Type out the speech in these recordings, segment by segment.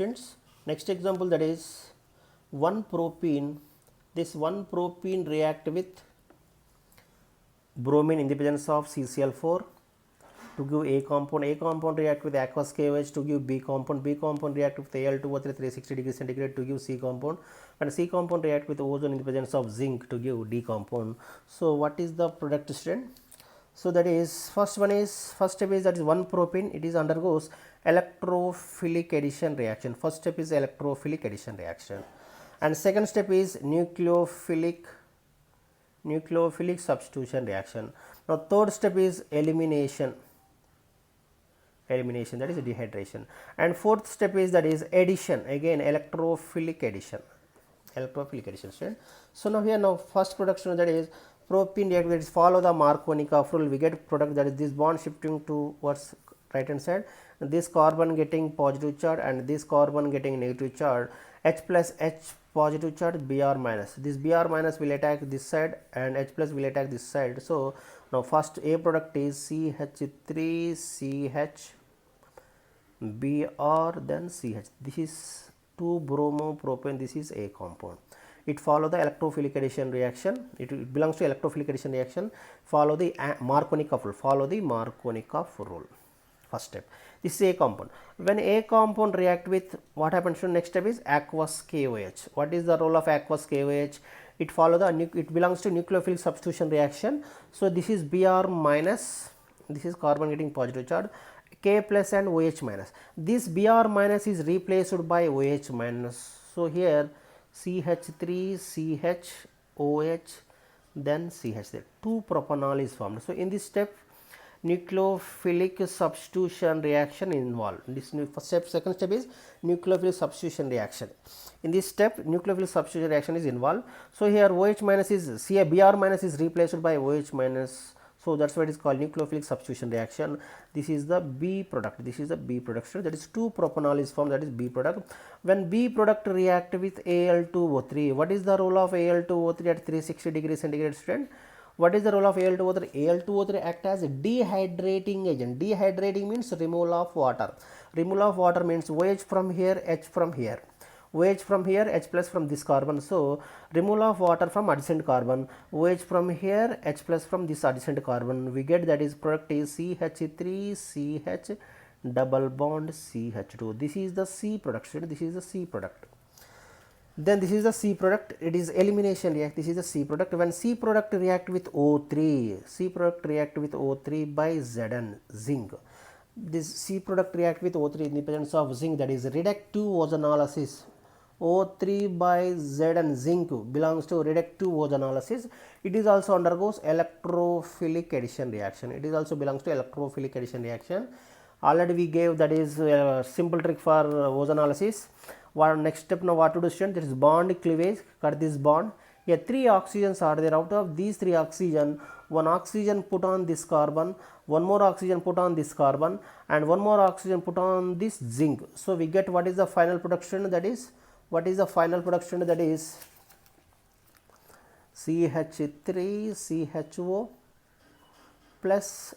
Students, next example, that is 1 propene. This 1 propene react with bromine in the presence of CCl4 to give A compound. A compound react with aqueous KOH to give B compound. B compound react with Al2O3 360 degrees centigrade to give C compound, and C compound react with ozone in the presence of zinc to give D compound. So what is the product, student? So that is first step is that is 1 propene. It is undergoes electrophilic addition reaction. First step is electrophilic addition reaction, and second step is nucleophilic substitution reaction. Now third step is elimination, that is dehydration, and fourth step is that is addition, again electrophilic addition. Student. So now here first production, that is propene react, that is follow the Markovnikov rule, we get product, that is this bond shifting towards right hand side, this carbon getting positive charge and this carbon getting negative charge, H plus H positive charge, Br minus, this Br minus will attack this side and H plus will attack this side. So now first A product is CH3CH Br, then CH, this is 2 bromopropane, this is A compound. It follow the electrophilic addition reaction, it belongs to electrophilic addition reaction, follow the Markovnikov rule, first step. This is A compound. When A compound react with, what happens to next step is aqueous KOH. What is the role of aqueous KOH? It follow the, it belongs to nucleophilic substitution reaction. So this is Br minus, this is carbon getting positive charge, K plus and OH minus. This Br minus is replaced by OH minus. So here CH3 CHOH, then CH, 2 propanol is formed. So in this step nucleophilic substitution reaction involved. This first step, second step is nucleophilic substitution reaction. In this step nucleophilic substitution reaction is involved. So here OH minus is Br minus is replaced by OH minus. So that's why it is called nucleophilic substitution reaction. This is the B product. This is the B product. That is 2 propanol is formed. That is B product. When B product react with Al2O3, what is the role of Al2O3 at 360 degrees centigrade, student? What is the role of Al2O3? Al2O3 act as a dehydrating agent. Dehydrating means removal of water. Removal of water means OH from here, H from here. OH from here, H plus from this carbon. So removal of water from adjacent carbon, OH from here, H plus from this adjacent carbon. We get that is product is CH3CH double bond CH2. This is the C product. This is the C product. Then this is the C product. It is elimination react. This is the C product. When C product react with O3, C product react with O3 by Zn, zinc. This C product react with O3 in the presence of zinc, that is reductive ozonolysis. O3 by Zn, zinc belongs to reductive ozonolysis. It is also undergoes electrophilic addition reaction. It is also belongs to electrophilic addition reaction. Already we gave, that is simple trick for ozonolysis. What next step now, what to do, student? There is bond cleavage, cut this bond. Here 3 oxygens are there. Out of these 3 oxygen, 1 oxygen put on this carbon, 1 more oxygen put on this carbon, and 1 more oxygen put on this zinc. So we get what is the final production, that is, what is the final production, that is CH3CHO plus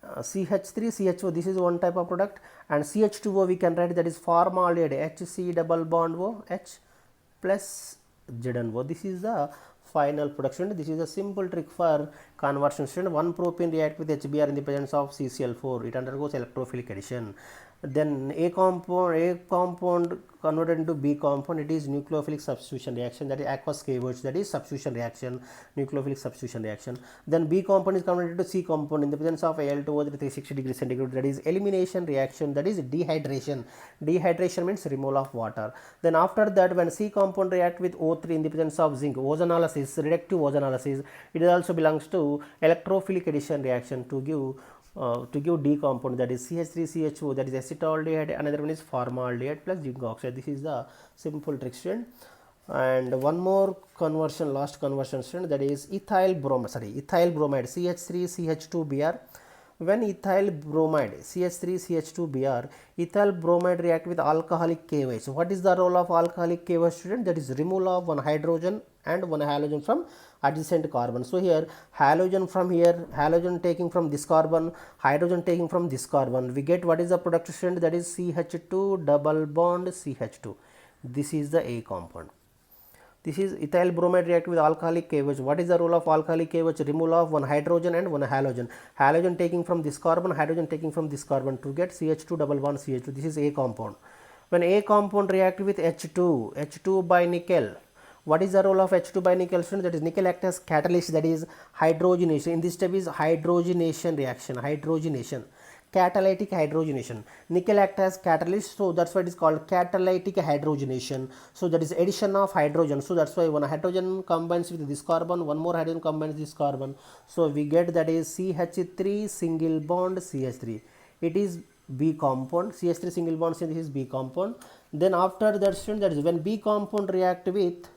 CH3CHO, this is one type of product, and CH2O we can write, that is formaldehyde, HC double bond O, H plus ZnO. This is the final production. This is a simple trick for conversion, student. 1 propane react with HBr in the presence of CCl4. It undergoes electrophilic addition. Then A compound converted into B compound. It is nucleophilic substitution reaction, that is aqueous KOH, that is substitution reaction, nucleophilic substitution reaction. Then B compound is converted to C compound in the presence of Al2O 360 degrees centigrade, that is elimination reaction, that is dehydration. Dehydration means removal of water. Then after that, when C compound react with O3 in the presence of zinc, ozonolysis, reductive ozonolysis, it also belongs to electrophilic addition reaction to give D compound, that is CH3CHO, that is acetaldehyde, another one is formaldehyde plus zinc oxide. This is the simple trick, student. And one more conversion, last conversion, student, that is ethyl bromide, CH3CH2Br When ethyl bromide CH3CH2Br, ethyl bromide react with alcoholic KOH. What is the role of alcoholic KOH, student? That is removal of one hydrogen and one halogen from adjacent carbon. So here halogen from here, halogen taking from this carbon, hydrogen taking from this carbon, we get what is the product, student? That is CH2 double bond CH2. This is the A compound. This is ethyl bromide react with alcoholic KOH. What is the role of alcoholic KOH? Removal of one hydrogen and one halogen. Halogen taking from this carbon, hydrogen taking from this carbon to get CH2 double bond CH2. This is A compound. When A compound react with H2 by nickel. What is the role of H2 by nickel, student? That is nickel act as catalyst, that is hydrogenation. In this step is hydrogenation reaction, hydrogenation. Catalytic hydrogenation. Nickel act as catalyst, so that's why it is called catalytic hydrogenation. So that is addition of hydrogen. So that's why one hydrogen combines with this carbon, one more hydrogen combines with this carbon. So we get that is CH3 single bond CH3. It is B compound. CH3 single bond CH3 is B compound. Then after that, student, that is when B compound react with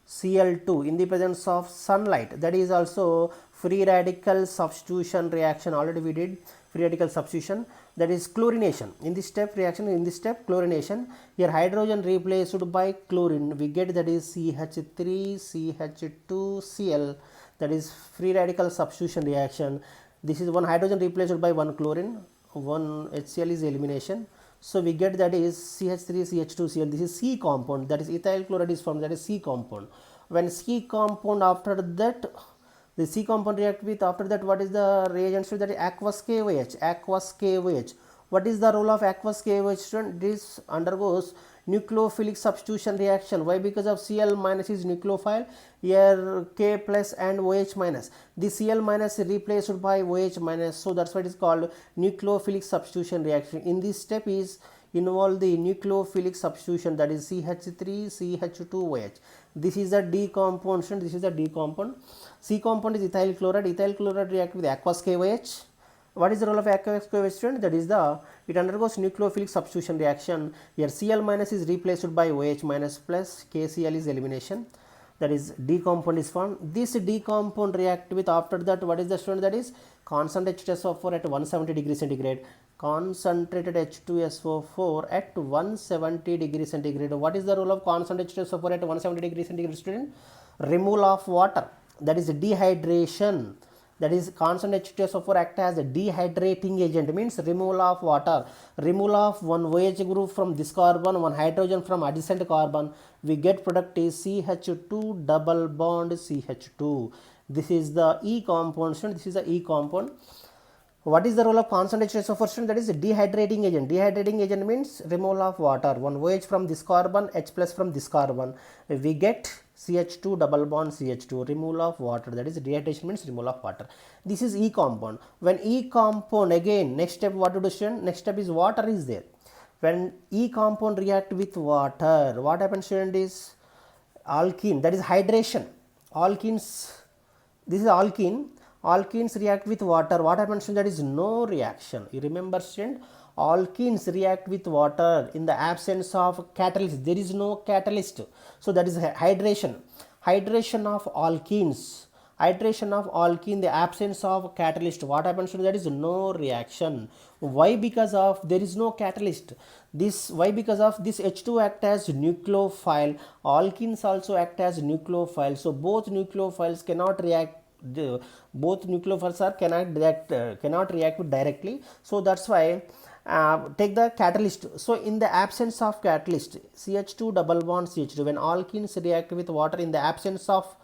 Cl2 in the presence of sunlight, that is also free radical substitution reaction. Already we did free radical substitution, that is chlorination. In this step reaction, in this step chlorination, here hydrogen replaced by chlorine, we get that is CH3CH2Cl, that is free radical substitution reaction. This is one hydrogen replaced by one chlorine, one HCl is elimination. So we get that is CH3CH2Cl. This is C compound, that is ethyl chloride is formed, that is C compound. When C compound, after that the C compound react with, after that what is the reagent, so that is aqueous KOH, aqueous KOH. What is the role of aqueous KOH, student? This undergoes nucleophilic substitution reaction. Why? Because of Cl minus is nucleophile, here K plus and OH minus. The Cl minus is replaced by OH minus, so that's why it is called nucleophilic substitution reaction. In this step is involve the nucleophilic substitution, that is CH3CH2OH. This is the D compound, this is the D compound. C compound is ethyl chloride. Ethyl chloride react with aqueous KOH. What is the role of aqueous KOH, student? That is it undergoes nucleophilic substitution reaction. Here Cl minus is replaced by OH minus plus KCl is elimination. That is D compound is formed. This D compound react with, after that what is the, student? That is concentrated H2SO4 at 170 degrees centigrade. Concentrated H2SO4 at 170 degrees centigrade. What is the role of concentrated H2SO4 at 170 degrees centigrade, student? Removal of water, that is dehydration. That is concentrated H2SO4 act as a dehydrating agent, means removal of water, removal of one OH group from this carbon, one hydrogen from adjacent carbon, we get product is CH2 double bond CH2. This is the E compound, this is the E compound. What is the role of concentrated H2SO4, student? That is a dehydrating agent. Dehydrating agent means removal of water, one OH from this carbon, H plus from this carbon, we get CH2 double bond CH2, removal of water, that is dehydration means removal of water. This is E compound. When E compound, again next step what to do, student? Next step is water is there. When E compound react with water, what happens, student, is alkene, that is hydration. Alkenes, this is alkene. Alkenes react with water. What happens, student? That is no reaction. You remember, student, alkenes react with water in the absence of catalyst. There is no catalyst, so that is hydration. Hydration of alkenes, hydration of alkene in the absence of catalyst. What happens, that is no reaction. Why? Because of there is no catalyst. This, why? Because of this H2 act as nucleophile, alkenes also act as nucleophile, so both nucleophiles cannot react. Both nucleophiles are cannot react directly, so that's why take the catalyst. So in the absence of catalyst, CH2 double bond CH2, when alkenes react with water in the absence of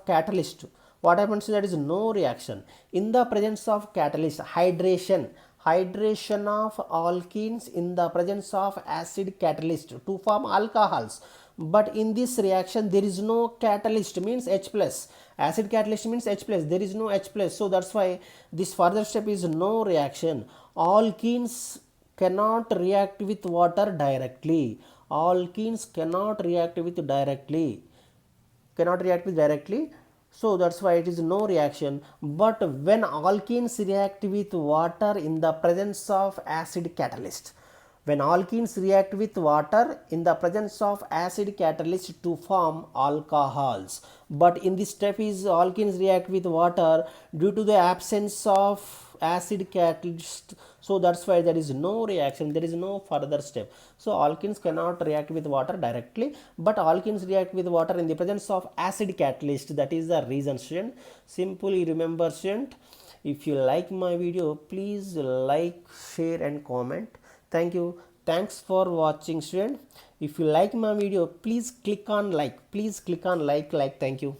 catalyst, what happens, that is no reaction. In the presence of catalyst, hydration of alkenes in the presence of acid catalyst to form alcohols. But in this reaction there is no catalyst, means H plus. Acid catalyst means H plus, there is no H plus, so that's why this further step is no reaction. Alkenes cannot react with water directly. Alkenes cannot react with directly. So that's why it is no reaction. But when alkenes react with water in the presence of acid catalyst, when alkenes react with water in the presence of acid catalyst to form alcohols. But in this step is alkenes react with water due to the absence of acid catalyst, so that's why there is no reaction, there is no further step. So alkenes cannot react with water directly, but alkenes react with water in the presence of acid catalyst. That is the reason, student. Simply remember, student, if you like my video, please like, share and comment. Thank you. Thanks for watching, student. If you like my video, please click on like. Thank you.